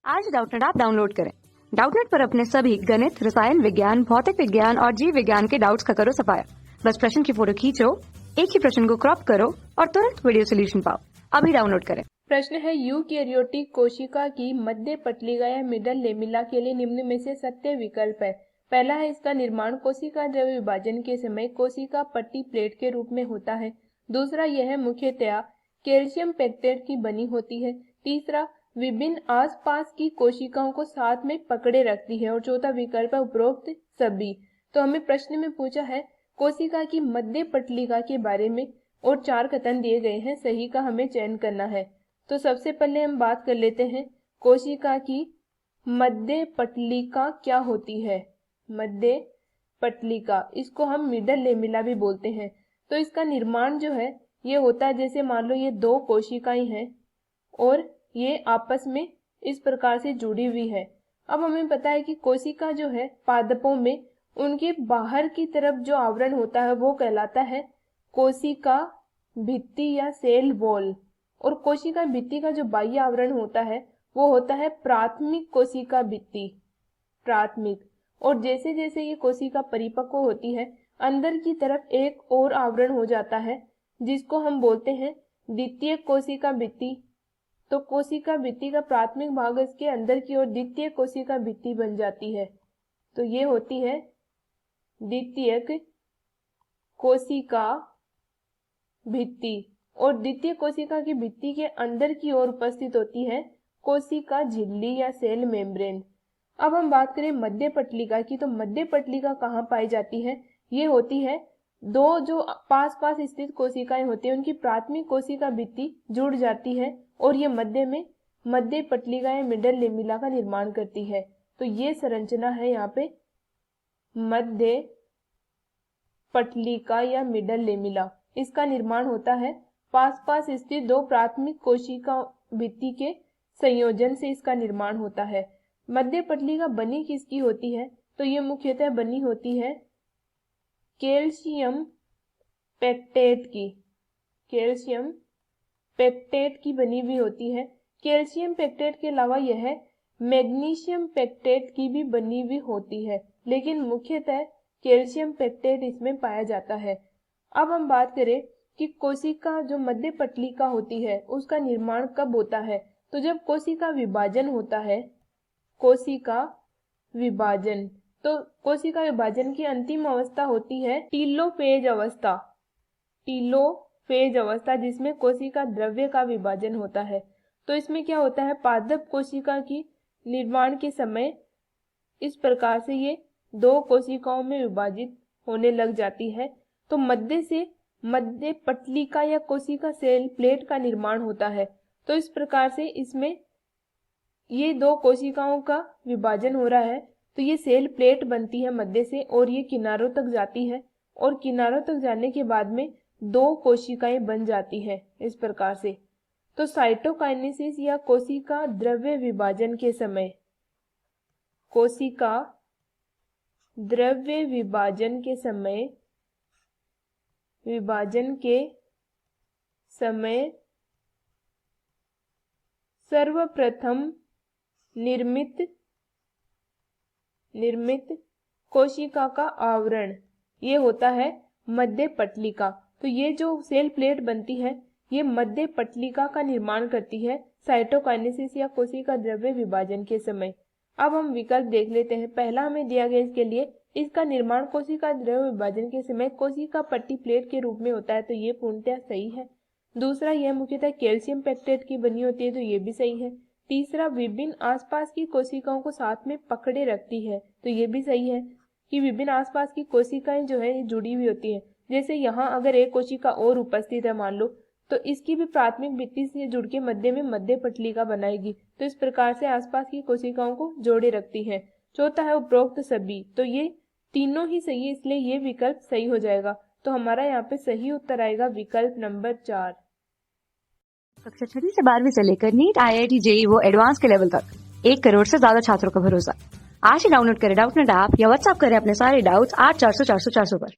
आज Doubtnut app download करें। Doubtnut पर अपने सभी गणित, रसायन विज्ञान, भौतिक विज्ञान और जीव विज्ञान के डाउट्स का करो सफाया। बस प्रश्न की फोटो खींचो, एक ही प्रश्न को क्रॉप करो और तुरंत वीडियो सोल्यूशन पाओ। अभी डाउनलोड करें। प्रश्न है, यूकैरियोटिक कोशिका की मध्य पटलिका या मिडल लेमिला के लिए निम्न में से सत्य विकल्प है। पहला है, इसका निर्माण कोशिका द्रव्य विभाजन के समय कोशिका पट्टी प्लेट के रूप में होता है। दूसरा, यह मुख्यतया कैल्शियम पेक्टेट की बनी होती है। तीसरा, विभिन्न आसपास की कोशिकाओं को साथ में पकड़े रखती है। और चौथा विकल्प है उपरोक्त सभी। तो हमें प्रश्न में पूछा है कोशिका की मध्य पटलिका के बारे में और 4 कथन दिए गए हैं, सही का हमें चयन करना है। तो सबसे पहले हम बात कर लेते हैं कोशिका की मध्य पटलिका क्या होती है। मध्य पटलिका, इसको हम मिडल लेमिला भी बोलते हैं। तो इसका निर्माण जो है ये होता है, जैसे मान लो ये 2 कोशिकाएं हैं और ये आपस में इस प्रकार से जुड़ी हुई है। अब हमें पता है कि कोशिका जो है पादपों में उनके बाहर की तरफ जो आवरण होता है वो कहलाता है कोशिका भित्ति या सेल वॉल। और कोशिका भित्ति का जो बाह्य आवरण होता है वो होता है प्राथमिक कोशिका भित्ति, प्राथमिक। और जैसे जैसे ये कोशिका परिपक्व होती है अंदर की तरफ एक और आवरण हो जाता है जिसको हम बोलते हैं द्वितीय कोशिका भित्ति। तो कोशिका भित्ति का प्राथमिक भाग इसके अंदर की ओर द्वितीय कोशिका भित्ति बन जाती है। तो ये होती है द्वितीयक कोशिका भित्ति। और द्वितीय कोशिका की भित्ति के अंदर की ओर उपस्थित होती है कोशिका झिल्ली या सेल मेम्ब्रेन। अब हम बात करें मध्य पटलिका की, तो मध्य पटलिका कहाँ पाई जाती है? ये होती है 2 जो पास पास स्थित कोशिकाएं होती हैं उनकी प्राथमिक कोशिका भित्ति जुड़ जाती है और ये मध्य में मध्य पटलिका या मिडल लेमिला का निर्माण करती है। तो ये संरचना है यहाँ पे मध्य पटलिका या मिडल लेमिला। इसका निर्माण होता है पास पास स्थित 2 प्राथमिक कोशिका भित्ति के संयोजन से इसका निर्माण होता है। मध्य पटलिका बनी किसकी होती है? तो ये मुख्यतः बनी होती है कैल्शियम पेक्टेट की, कैल्शियम पेक्टेट की बनी हुई होती है। कैल्शियम पेक्टेट के अलावा यह मैग्नीशियम पेक्टेट की भी बनी हुई होती है, लेकिन मुख्यतः कैल्शियम पेक्टेट इसमें पाया जाता है। अब हम बात करें कि कोशिका जो मध्य पटलिका होती है उसका निर्माण कब होता है? तो जब कोशिका विभाजन होता है, कोशिका विभाजन। तो कोशिका विभाजन की अंतिम अवस्था होती है टीलोफेज अवस्था, टीलोफेज अवस्था, जिसमें कोशिका द्रव्य का विभाजन होता है। तो इसमें क्या होता है, पादप कोशिका की निर्माण के समय इस प्रकार से ये 2 कोशिकाओं में विभाजित होने लग जाती है। तो मध्य से मध्य पटलिका या कोशिका सेल प्लेट का निर्माण होता है। तो इस प्रकार से इसमें ये 2 कोशिकाओं का विभाजन हो रहा है तो ये सेल प्लेट बनती है मध्य से और ये किनारों तक जाती है और किनारों तक जाने के बाद में 2 कोशिकाएं बन जाती है इस प्रकार से। तो साइटोकाइनेसिस या कोशिका द्रव्य विभाजन के समय, कोशिका द्रव्य विभाजन के समय, विभाजन के समय सर्वप्रथम निर्मित कोशिका का आवरण ये होता है मध्य पटलिका। तो ये जो सेल प्लेट बनती है ये मध्य पटलिका का निर्माण करती है साइटोकाइनेसिस या कोशिका द्रव्य विभाजन के समय। अब हम विकल्प देख लेते हैं। पहला हमें दिया गया इसके लिए इसका निर्माण कोशिका द्रव्य विभाजन के समय कोशिका पट्टी प्लेट के रूप में होता है, तो ये पूर्णतः सही है। दूसरा, यह मुख्यतः कैल्शियम पेक्टेट की बनी होती है, तो ये भी सही है। तीसरा, विभिन्न आसपास की कोशिकाओं को साथ में पकड़े रखती है, तो ये भी सही है कि विभिन्न आसपास की कोशिकाएं जो है ये जुड़ी हुई होती है। जैसे यहाँ अगर एक कोशिका और उपस्थित है मान लो, तो इसकी भी प्राथमिक भित्ति से जुड़ के मध्य में मध्य पटलिका बनाएगी, तो इस प्रकार से आसपास की कोशिकाओं को जोड़े रखती है। चौथा है उपरोक्त सभी। तो ये तीनों ही सही है, इसलिए ये विकल्प सही हो जाएगा। तो हमारा यहाँ पे सही उत्तर आएगा विकल्प नंबर 4। कक्षा 6 से 12वीं से लेकर नीट, IIT, JEE वो एडवांस के लेवल तक 1 करोड़ से ज्यादा छात्रों का भरोसा। आज ही डाउनलोड करें डाउटनेट ऐप या व्हाट्सएप करें अपने सारे डाउट्स 8400 400 400 पर।